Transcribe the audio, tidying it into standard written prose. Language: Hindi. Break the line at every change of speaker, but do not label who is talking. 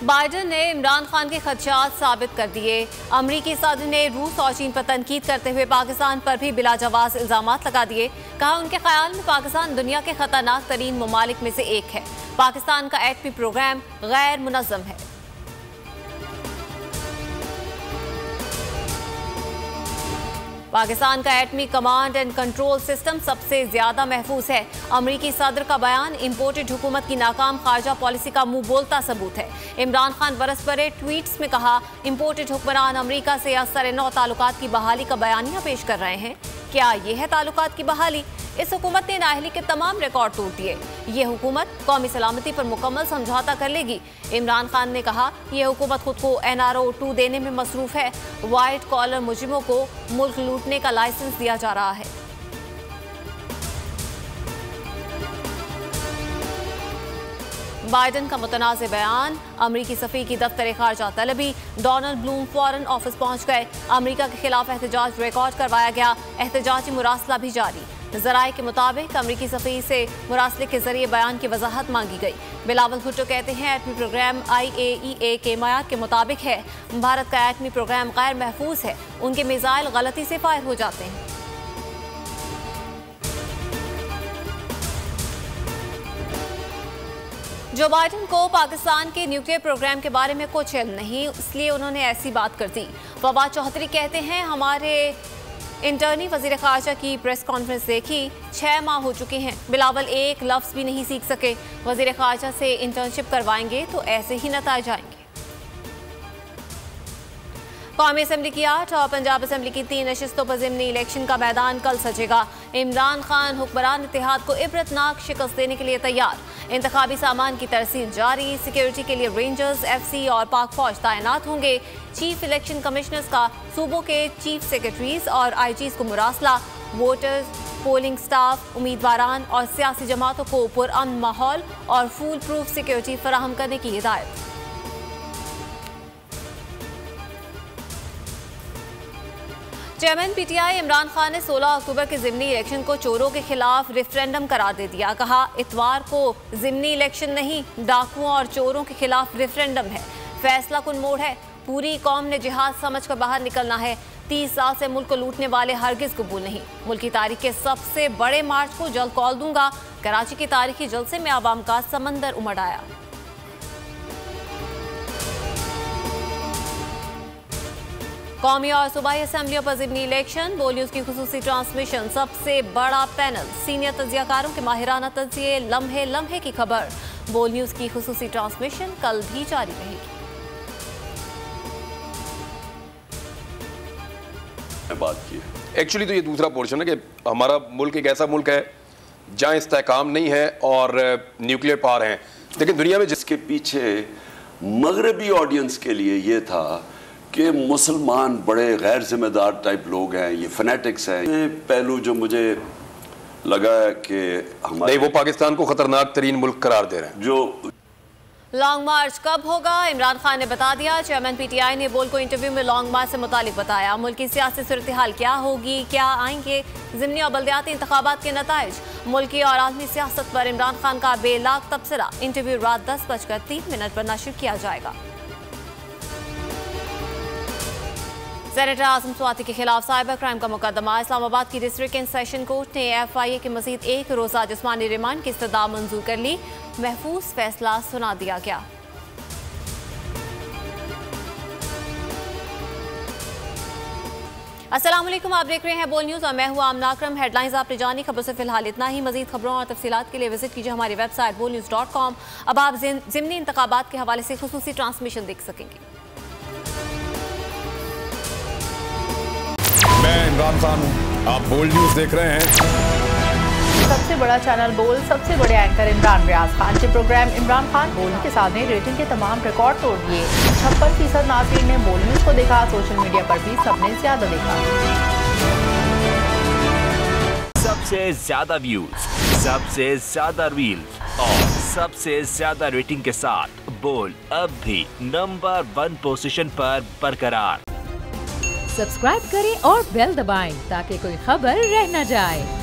बाइडन ने इमरान खान के खदशात साबित कर दिए। अमरीकी सदर ने रूस और चीन पर तनकीद करते हुए पाकिस्तान पर भी बिलाजवाज इल्जामात लगा दिए। कहा उनके ख्याल में पाकिस्तान दुनिया के खतरनाक तरीन ममालिक में से एक है। पाकिस्तान का एटमी प्रोग्राम गैर मुनज़्ज़म है। पाकिस्तान का एटमी कमांड एंड कंट्रोल सिस्टम सबसे ज्यादा महफूज है। अमरीकी सदर का बयान इम्पोर्टेड हुकूमत की नाकाम खारजा पॉलिसी का मुंह बोलता सबूत है। इमरान खान बरसपरे ट्वीट्स में कहा, इम्पोर्टेड हुक्मरान अमरीका से असर नौ ताल्लुकात की बहाली का बयानिया पेश कर रहे हैं। क्या ये है ताल्लुकात की बहाली? इस हुकूमत ने नाअहली के तमाम रिकॉर्ड तोड़ दिए। ये हुकूमत कौमी सलामती पर मुकम्मल समझौता कर लेगी। इमरान खान ने कहा, यह हुकूमत खुद को NRO 2 देने में मसरूफ है। वाइट कॉलर मुजरिमों को मुल्क लूटने का लाइसेंस दिया जा रहा है। बाइडन का मुतनाज़ बयान। अमरीकी सफ़ीर की दफ्तर खारजा तलबी। डोनाल्ड ब्लूम फॉरेन ऑफिस पहुंच गए। अमरीका के खिलाफ एहतजाज रिकॉर्ड करवाया गया। एहतजाजी मुरासला भी जारी। ज़राए के मुताबिक अमरीकी सफ़ीर से मुरासले के जरिए बयान की वजाहत मांगी गई। बिलावल भुट्टो कहते हैं, एटमी प्रोग्राम IAEA के मयार के मुताबिक है। भारत का एटमी प्रोग्राम गैर महफूज है। उनके मिसाइल गलती से फायर हो जाते हैं। जो बाइडन को पाकिस्तान के न्यूक्लियर प्रोग्राम के बारे में कुछ इल्म नहीं, इसलिए उन्होंने ऐसी बात कर दी। फवाद चौधरी कहते हैं, हमारे इंटर्नी वजीर खारजा की प्रेस कॉन्फ्रेंस देखी, 6 माह हो चुके हैं। बिलावल एक लफ्ज़ भी नहीं सीख सके। वजीर खारजा से इंटर्नशिप करवाएंगे तो ऐसे ही नताइज आएंगे। कौमी असम्बली की 8 और पंजाब असम्बली की 3 नशिस्तों पर ज़िमनी इलेक्शन का मैदान कल सजेगा। इमरान खान हुक्मरान इत्तेहाद को इबरतनाक शिकस्त देने के लिए तैयार। इंतखाबी सामान की तरसील जारी। सिक्योरिटी के लिए रेंजर्स, FC और पाक फौज तैनात होंगे। चीफ इलेक्शन कमिश्नर्स का सूबों के चीफ सेक्रेटरीज और IGs को मुरासला। वोटर्स, पोलिंग स्टाफ, उम्मीदवारान और सियासी जमातों को पुरअमन माहौल और फूल प्रूफ सिक्योरिटी फराहम करने की हिदायत। चेयरमैन PTI इमरान खान ने 16 अक्टूबर के ज़िमनी इलेक्शन को चोरों के खिलाफ रेफरेंडम करार दे दिया। कहा, इतवार को ज़िमनी इलेक्शन नहीं, डाकुओं और चोरों के खिलाफ रेफरेंडम है। फैसला कुन मोड़ है। पूरी कौम ने जिहाद समझ कर बाहर निकलना है। 30 साल से मुल्क को लूटने वाले हरगिज कबूल नहीं। मुल्क की तारीख के सबसे बड़े मार्च को जल्द कॉल दूंगा। कराची की तारीखी जलसे में आवाम का समंदर उमड़ आया। कौमी और सूबाई असम्बलियों पर ज़िमनी इलेक्शन। बोल न्यूज़ की खुसूसी ट्रांसमिशन। सबसे बड़ा पैनल, सीनियर तजियाकारों के माहिराना तजिए, लम्हे लम्हे की खबर। बोल न्यूज़ की खुसूसी ट्रांसमिशन कल भी जारी रहेगी।
बात की एक्चुअली तो ये दूसरा पोर्शन है कि हमारा मुल्क एक ऐसा मुल्क है जहाँ इस्तेहकाम नहीं है और न्यूक्लियर पावर हैं, लेकिन दुनिया में
जिसके पीछे मगरबी ऑडियंस के लिए ये था कि मुसलमान बड़े गैर जिम्मेदार टाइप लोग हैं, ये फनेटिक्स हैं। ये पहलू जो मुझे लगा है कि हमारे
नहीं, वो पाकिस्तान को खतरनाक तरीन मुल्क करार दे रहे हैं।
जो
लॉन्ग मार्च कब होगा, इमरान खान ने बता दिया। चेयरमैन PTI ने बोल को इंटरव्यू में लॉन्ग मार्च से मुतालिक बताया। मुल्क की सियासी सूरत हाल क्या होगी, क्या आएंगे ज़िमनी और बल्दियाती इंतखाबात के नताइज, मुल्की और आलमी सियासत पर इमरान खान का बेलाग तबसरा। इंटरव्यू रात 10:03 पर नशर किया जाएगा। सेनेटर आजम स्वाति के खिलाफ साइबर क्राइम का मुकदमा। इस्लामाबाद की डिस्ट्रिक्ट एंड सेशन कोर्ट ने FIA के मजीद 1 रोज़ा जिस्मानी रिमांड की इस्तदा मंजूर कर ली। महफूज फैसला सुना दिया गया। अस्सलाम वालेकुम, आप देख रहे हैं बोल न्यूज़ और मैं हूं आमना अकरम। हेडलाइंस आपने जानी, खबरों से फिलहाल इतना ही। मजीद खबरों और तफसीलात के लिए विजिट कीजिए हमारी वेबसाइट bolnews.com। अब आप ज़िमनी इंतखाबात के हवाले से खुसूसी ट्रांसमिशन देख सकेंगे।
मैं इमरान खान हूँ, आप बोल न्यूज़ देख रहे हैं।
सबसे बड़ा चैनल बोल, सबसे बड़े एंकर इमरान रियाज खान के प्रोग्राम इमरान खान बोल के साथ ने रेटिंग के तमाम रिकॉर्ड तोड़ दिए। 56% नाज़रीन ने बोल न्यूज़ को देखा। सोशल मीडिया पर भी सबने ज्यादा देखा।
सबसे ज्यादा व्यूज, सबसे ज्यादा रील्स और सबसे ज्यादा रेटिंग के साथ बोल अब भी नंबर 1 पोजीशन पर बरकरार।
सब्सक्राइब करें और बेल दबाएं ताकि कोई खबर रह न जाए।